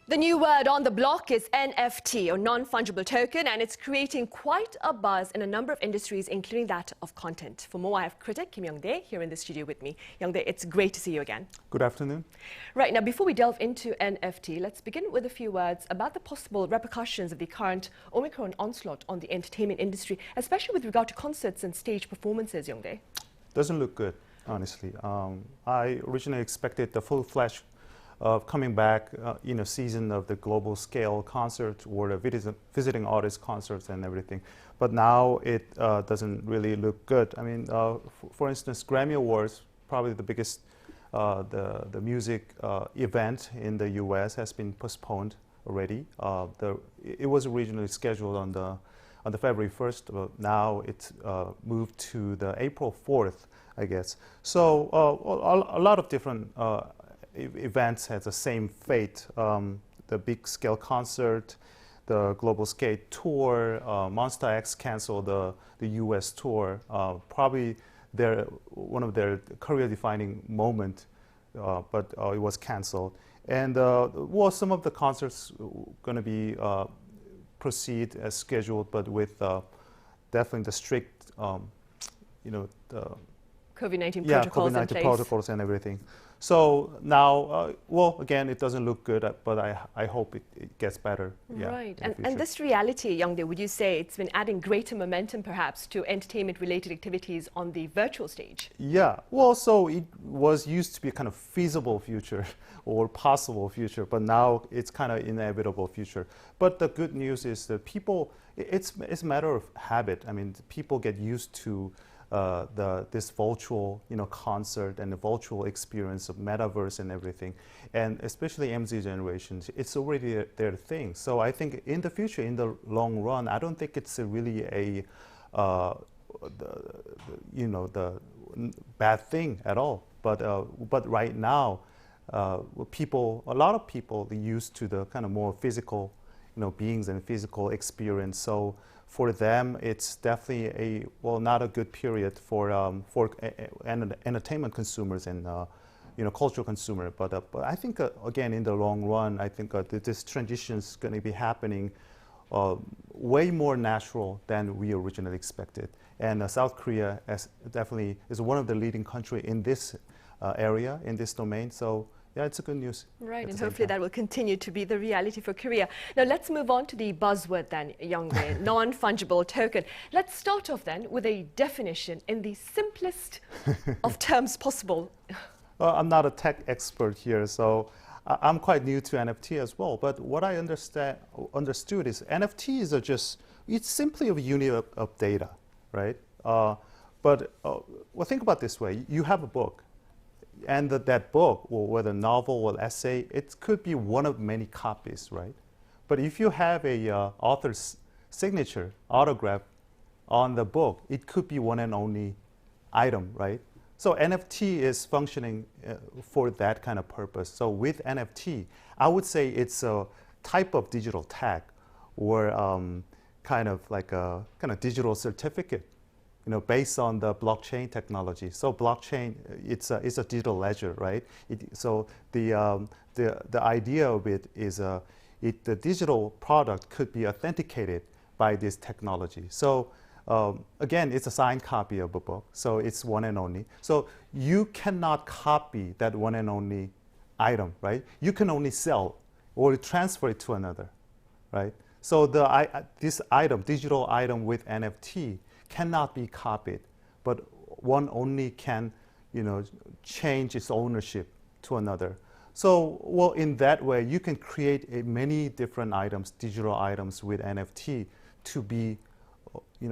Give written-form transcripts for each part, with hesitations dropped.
The new word on the block is NFT, or non-fungible token, and it's creating quite a buzz in a number of industries, including that of content. For more, I have critic Kim Young-dae here in the studio with me. Young-dae, it's great to see you again. Good afternoon. Right, now before we delve into NFT, let's begin with a few words about the possible repercussions of the current Omicron onslaught on the entertainment industry, especially with regard to concerts and stage performances, Young-dae. Doesn't look good, honestly. I originally expected the full-fledged coming back, season of the global scale concert or the visiting artist concerts and everything. But now it doesn't really look good. I mean, for instance, Grammy Awards, probably the biggest the music event in the U.S. has been postponed already. It was originally scheduled on the February 1st, but now it's moved to the April 4th, I guess. So a lot of different events had the same fate. The big scale concert, the global skate tour, Monster X canceled the US tour. Probably one of their career defining moment, but it was canceled. And some of the concerts going to be proceed as scheduled, but with definitely the strict, the COVID-19 protocols in place. protocols and everything. So now, again, it doesn't look good, but I hope it gets better. Right. And this reality, Young-dae, would you say it's been adding greater momentum, perhaps, to entertainment-related activities on the virtual stage? Yeah. Well, so it was used to be a kind of feasible future or possible future, but now it's kind of inevitable future. But the good news is that people, it's a matter of habit. I mean, people get used to this virtual, concert and the virtual experience of metaverse and everything, and especially MZ generations, it's already their thing. So I think in the future, in the long run, I don't think it's really a the bad thing at all. But right now, a lot of people are used to the kind of more physical, beings and physical experience. So for them, it's definitely not a good period for entertainment consumers and cultural consumer. But I think again in the long run, I think this transition is going to be happening way more natural than we originally expected. And South Korea definitely is one of the leading countries in this area, in this domain. So yeah, it's a good news. Right, and hopefully that will continue to be the reality for Korea. Now let's move on to the buzzword then, Young-dae, non-fungible token. Let's start off then with a definition in the simplest of terms possible. Well, I'm not a tech expert here, so I'm quite new to NFT as well. But what I understood is NFTs it's simply a unit of data, right? But think about it this way. You have a book. And that book, or whether novel or essay, it could be one of many copies, right? But if you have a author's signature, autograph on the book, it could be one and only item, right? So NFT is functioning for that kind of purpose. So with NFT, I would say it's a type of digital tag, or kind of like a digital certificate, based on the blockchain technology. So blockchain, it's a digital ledger, right? So the idea of it is the digital product could be authenticated by this technology. So again, it's a signed copy of a book. So it's one and only. So you cannot copy that one and only item, right? You can only sell or transfer it to another, right? So this item, digital item with NFT, cannot be copied, but one only can, change its ownership to another. So, in that way, you can create many different items, digital items with NFT to be,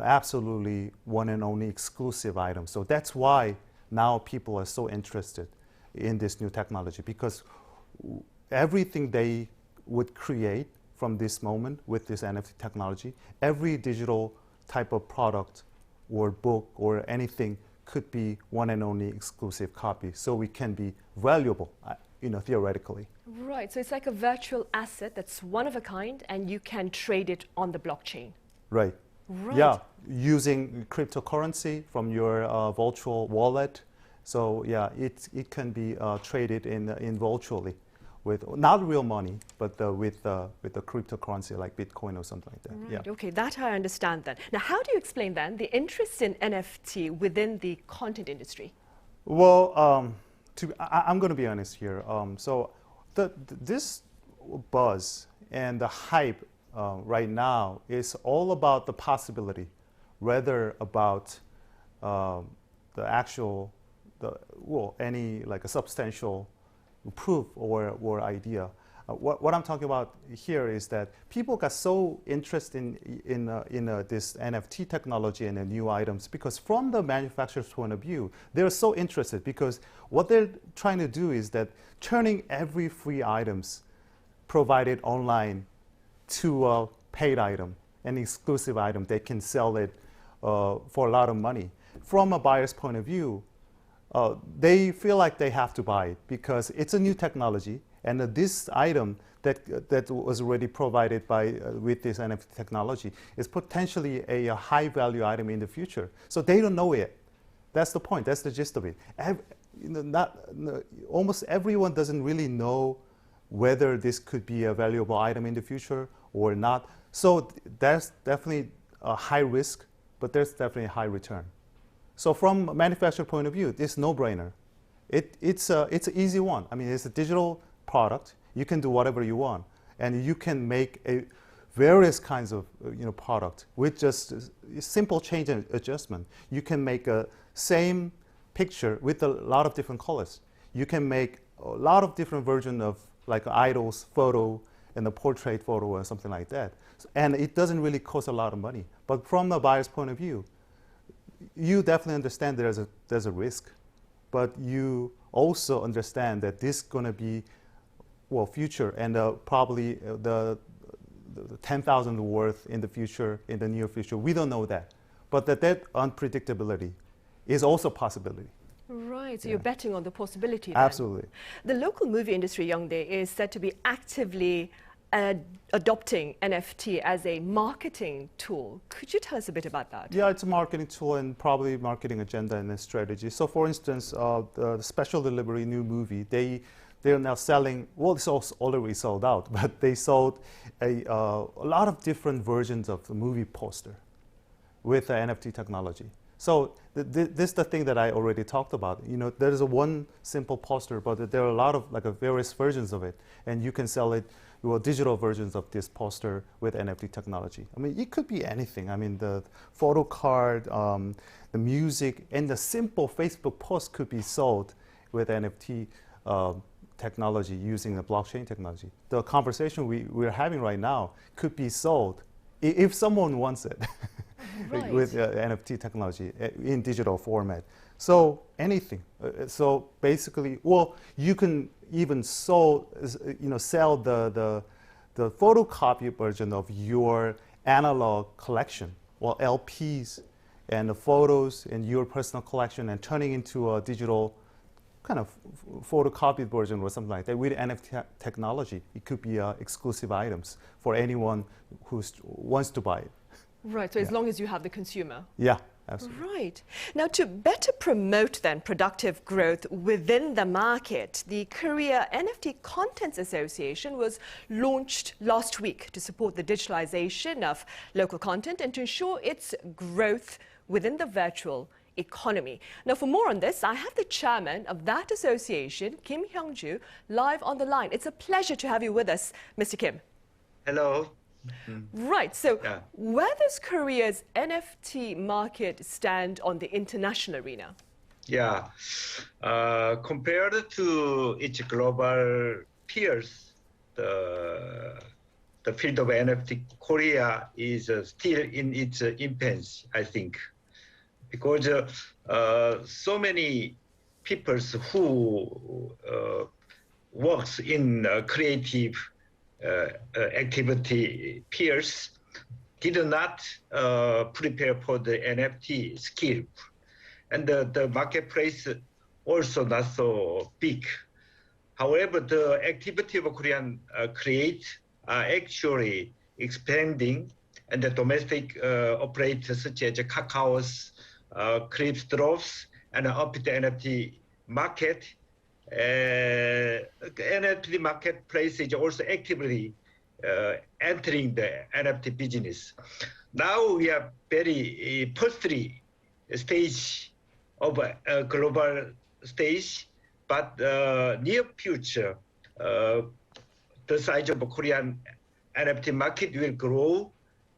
absolutely one and only exclusive item. So that's why now people are so interested in this new technology, because everything they would create from this moment with this NFT technology, every digital type of product or book or anything could be one and only exclusive copy. So it can be valuable, theoretically. Right, so it's like a virtual asset that's one of a kind and you can trade it on the blockchain. Right. Yeah, using cryptocurrency from your virtual wallet. So yeah, it can be traded in virtually. with not real money, but with the cryptocurrency like Bitcoin or something like that. Right, Yeah. okay, that I understand then. Now, how do you explain then the interest in NFT within the content industry? Well, I'm going to be honest here. So this buzz and the hype right now is all about the possibility, rather about the actual, any like a substantial proof or idea. What I'm talking about here is that people got so interested in this NFT technology and the new items because from the manufacturer's point of view, they're so interested because what they're trying to do is that turning every free items provided online to a paid item, an exclusive item. They can sell it for a lot of money. From a buyer's point of view, they feel like they have to buy it because it's a new technology, and this item that was already provided with this NFT technology is potentially a high value item in the future. So they don't know yet. That's the point. That's the gist of it. Almost everyone doesn't really know whether this could be a valuable item in the future or not. So there's definitely a high risk, but there's definitely a high return. So from a manufacturer point of view, it's no-brainer. It's an easy one. I mean, it's a digital product. You can do whatever you want, and you can make various kinds of product with just a simple change and adjustment. You can make a same picture with a lot of different colors. You can make a lot of different versions of like idol's photo and a portrait photo or something like that. And it doesn't really cost a lot of money. But from the buyer's point of view, you definitely understand there's a risk, but you also understand that this is going to be future and probably the 10,000 worth in the future, in the near future. We don't know that, but that unpredictability is also a possibility. Right, so you're betting on the possibility then. Absolutely. The local movie industry, Youngdae, is said to be actively adopting NFT as a marketing tool. Could you tell us a bit about that? Yeah, it's a marketing tool and probably marketing agenda and a strategy. So for instance, the special delivery new movie, they're now selling, it's also already sold out, but they sold a lot of different versions of the movie poster with the NFT technology. So this is the thing that I already talked about. There is one simple poster, but there are a lot of various versions of it, and you can sell it digital versions of this poster with NFT technology. I mean, it could be anything. I mean, the photo card, the music, and the simple Facebook post could be sold with NFT technology using the blockchain technology. The conversation we're having right now could be sold if someone wants it. Right. With NFT technology in digital format. So anything. So basically, you can even sell the photocopy version of your analog collection, LPs and the photos in your personal collection, and turning into a digital kind of photocopied version or something like that with NFT technology. It could be exclusive items for anyone who wants to buy it. Right, so as long as you have the consumer. Yeah, absolutely. Right. Now, to better promote then productive growth within the market, the Korea NFT Contents Association was launched last week to support the digitalization of local content and to ensure its growth within the virtual economy. Now, for more on this, I have the chairman of that association, Kim Hyung-ju, live on the line. It's a pleasure to have you with us, Mr. Kim. Hello. Right, so where does Korea's NFT market stand on the international arena? Yeah, compared to its global peers, the field of NFT, Korea is still in its infancy, I think, because so many people who works in creative activity peers did not prepare for the NFT skill, and the marketplace also not so big. However, the activity of Korean create are actually expanding, and the domestic operators such as Kakao's Clips Drops and Upbeat NFT market NFT marketplace is also actively entering the NFT business. Now we are very first stage of a global stage, but near future, the size of Korean NFT market will grow,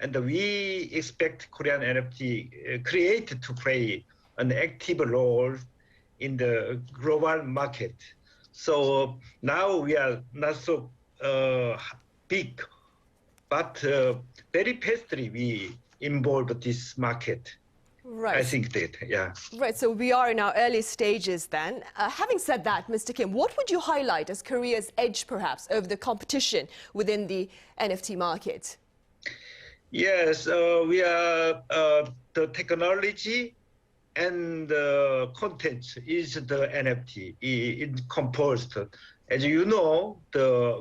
and we expect Korean NFT creator to play an active role in the global market. So now we are not so big, but very fastly we involve this market. Right. I think that, yeah. Right, so we are in our early stages then. Having said that, Mr. Kim, what would you highlight as Korea's edge, perhaps, over the competition within the NFT market? Yes, we are the technology and the content is the NFT. It composed. As you know,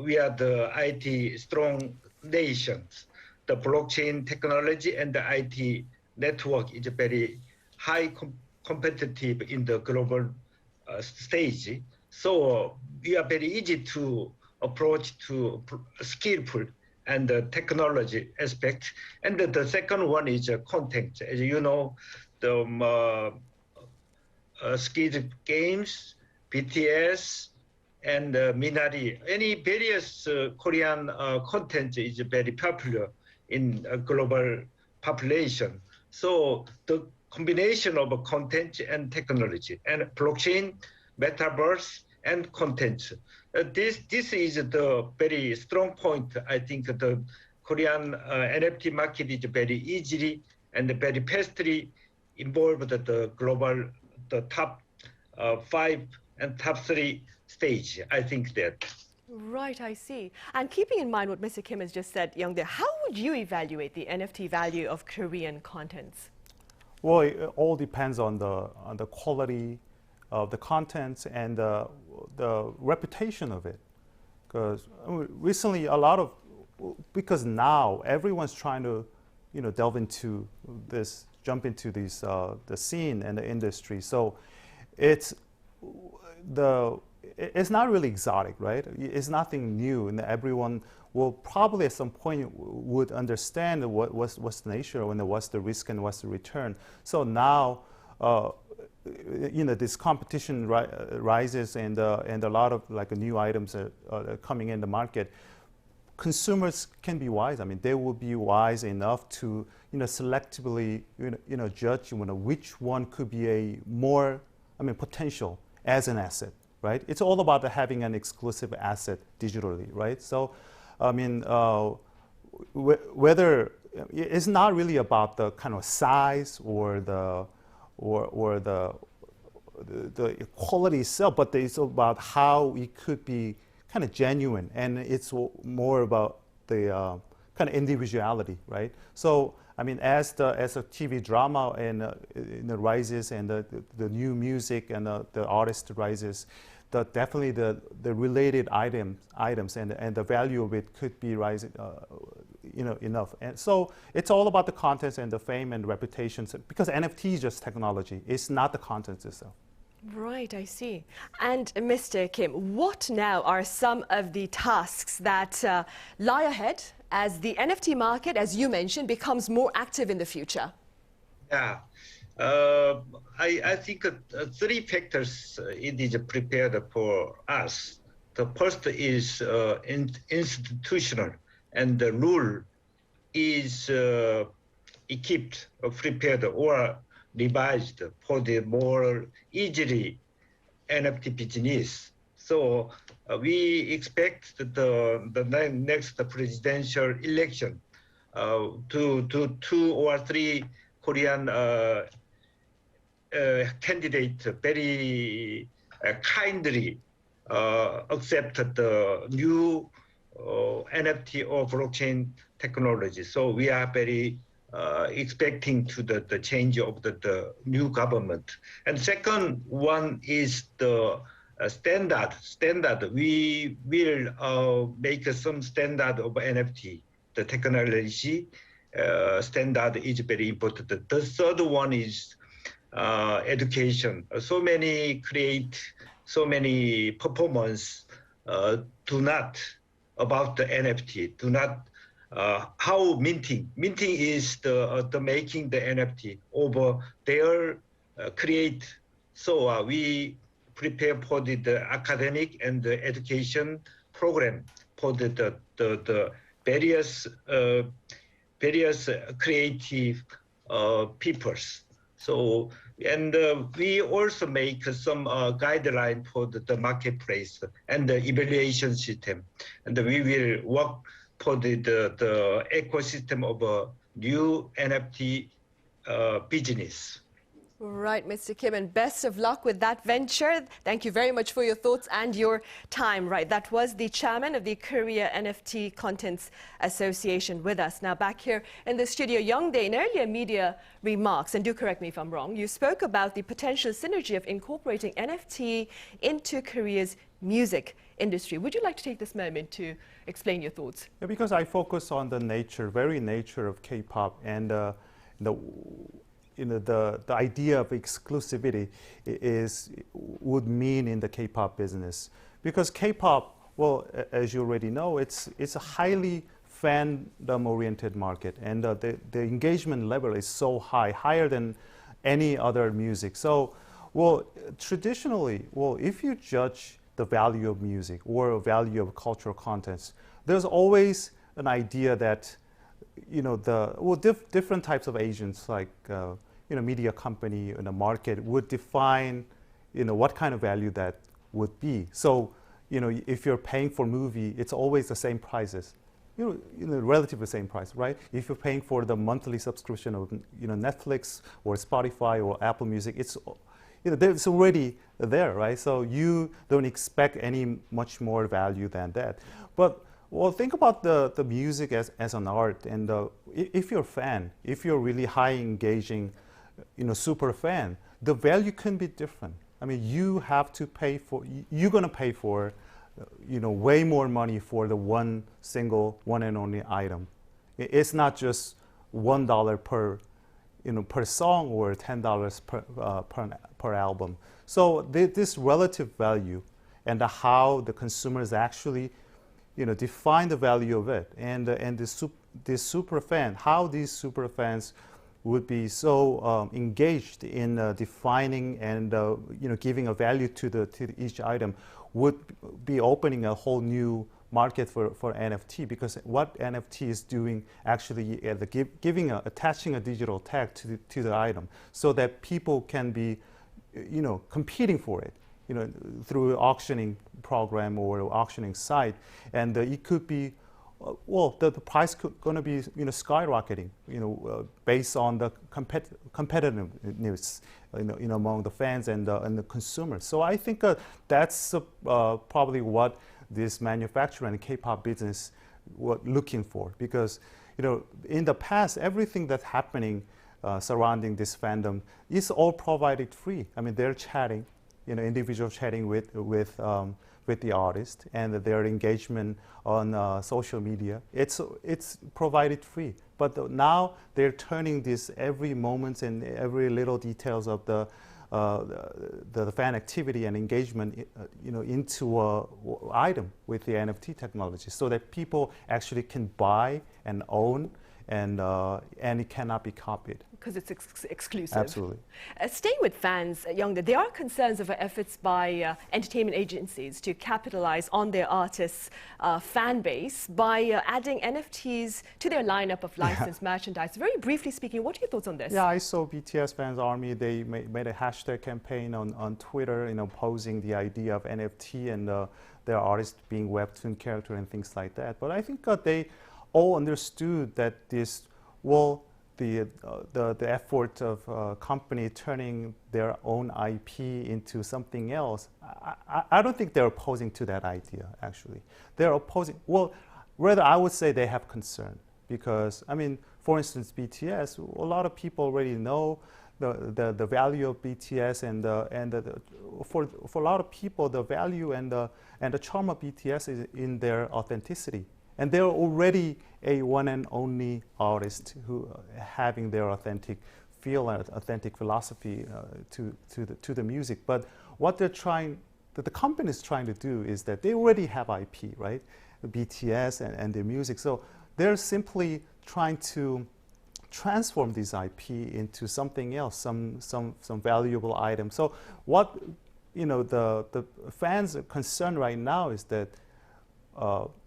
we are the IT strong nations. The blockchain technology and the IT network is very high competitive in the global stage. So we are very easy to approach to skillful and the technology aspect. And the second one is content. As you know, the skilled games, BTS, and Minari, any various Korean content is very popular in a global population. So the combination of content and technology and blockchain, metaverse, and content. This is the very strong point. I think the Korean NFT market is very easily and very fastly involved the global, the top 5 and top 3 stage. I think that. Right, I see. And keeping in mind what Mr. Kim has just said, Youngdae, how would you evaluate the NFT value of Korean contents? Well, it all depends on the quality of the contents and the reputation of it. Because recently, because now everyone's trying to, delve into this, jump into these the scene and the industry. So it's not really exotic, right? It's nothing new, and everyone will probably at some point would understand what's the nature and what's the risk and what's the return. So now, this competition rises, and a lot of new items are coming in the market. Consumers can be wise. I mean, they will be wise enough to selectively judge which one could be a more potential as an asset. Right? It's all about having an exclusive asset digitally, right? So, whether it's not really about the kind of size or the quality itself, but it's about how it could be kind of genuine, and it's more about the kind of individuality, right? So, as a TV drama and rises, and the new music and the artist rises, definitely the related items and the value of it could be rising, enough. And so it's all about the contents and the fame and reputations, because NFT is just technology. It's not the contents itself. Right, I see. And Mr. Kim, what now are some of the tasks that lie ahead as the NFT market, as you mentioned, becomes more active in the future? Yeah. I think 3 factors it is prepared for us. The first is institutional, and the rule is equipped, prepared, or revised for the more easily NFT business. So we expect the next presidential election to 2 or 3 Korean candidate very kindly accept the new NFT or blockchain technology. So we are very expecting to the change of the new government. And second one is the standard. We will make some standard of NFT. The technology standard is very important. The third one is education. So many create so many performance do not about the NFT, do not how minting is the making the NFT over their create. So we prepare for the academic and the education program for the various creative peoples. So, and we also make some guideline for the marketplace and the evaluation system. And we will work for the ecosystem of a new NFT business. Right, Mr. Kim, and best of luck with that venture. Thank you very much for your thoughts and your time. Right, that was the chairman of the Korea NFT Contents Association with us. Now back here in the studio, Youngdae, in earlier media remarks, and do correct me if I'm wrong, you spoke about the potential synergy of incorporating NFT into Korea's music industry. Would you like to take this moment to explain your thoughts? Yeah, because I focus on the very nature of K-pop and the idea of exclusivity would mean in the K-pop business, because K-pop, well, as you already know, it's a highly fandom-oriented market, and the engagement level is so high, higher than any other music. So, well, traditionally, well, if you judge the value of music or value of cultural contents, there's always an idea that different types of agents like media company in the market would define what kind of value that would be. So if you're paying for movie, it's always the same prices, relatively same price, right? If you're paying for the monthly subscription of Netflix or Spotify or Apple Music, it's it's already there, right? So you don't expect any much more value than that. But well, think about the music as an art, and if you're a fan, if you're really high engaging, super fan, the value can be different. I mean, you're gonna pay for, way more money for the one and only item. It's not just $1 per song or $10 per album. So this relative value and how the consumers actually define the value of it, and this super fan, how these super fans would be so engaged in defining and giving a value to each item would be opening a whole new market for NFT, because what NFT is doing actually attaching a digital tag to the item, so that people can be competing for it through auctioning program or auctioning site, and it could be the price going to be skyrocketing based on the competitiveness among the fans and the consumers. So I think that's probably what this manufacturer and K-pop business were looking for, because in the past everything that's happening surrounding this fandom is all provided free. I mean, they're chatting, individual chatting with the artist, and their engagement on social media. It's provided free, but now they're turning this every moment and every little details of the fan activity and engagement, into an item with the NFT technology, so that people actually can buy and own, and it cannot be copied. Because it's exclusive. Absolutely. Staying with fans, Youngdae, there are concerns over efforts by entertainment agencies to capitalize on their artists' fan base by adding NFTs to their lineup of licensed merchandise. Very briefly speaking, what are your thoughts on this? Yeah, I saw BTS Fans Army. They made a hashtag campaign on Twitter, posing the idea of NFT and their artists being Webtoon character and things like that. But I think they all understood that this the effort of company turning their own IP into something else, I don't think they're opposing to that idea, actually. They're opposing, rather I would say they have concern, because, I mean, for instance, BTS, a lot of people already know the value of BTS, and for a lot of people, the value and the charm of BTS is in their authenticity. And they're already a one and only artist who having their authentic feel and authentic philosophy to the music. But what they're trying the company is trying to do is that they already have IP, right? The BTS and their music. So they're simply trying to transform this IP into something else, some valuable item. So what the fans' concern right now is that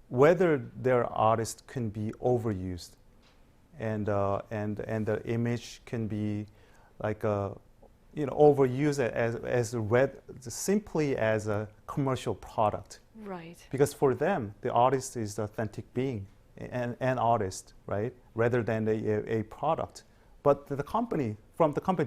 whether their artist can be overused, and the image can be like overused simply as a commercial product. Right. Because for them, the artist is the authentic being, an artist, right? Rather than a product. But the company,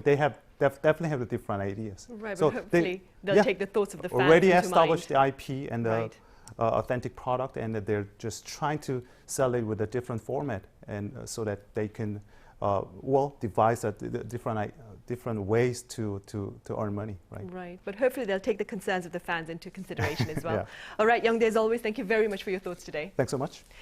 they definitely have the different ideas. Right, so but hopefully they'll take the thoughts of the fans already into established mind. the IP and the Right. Authentic product, and that they're just trying to sell it with a different format, and so that they can devise different ways to earn money, right? Right, but hopefully they'll take the concerns of the fans into consideration as well. Yeah. All right, Youngdae, as always, thank you very much for your thoughts today. Thanks so much.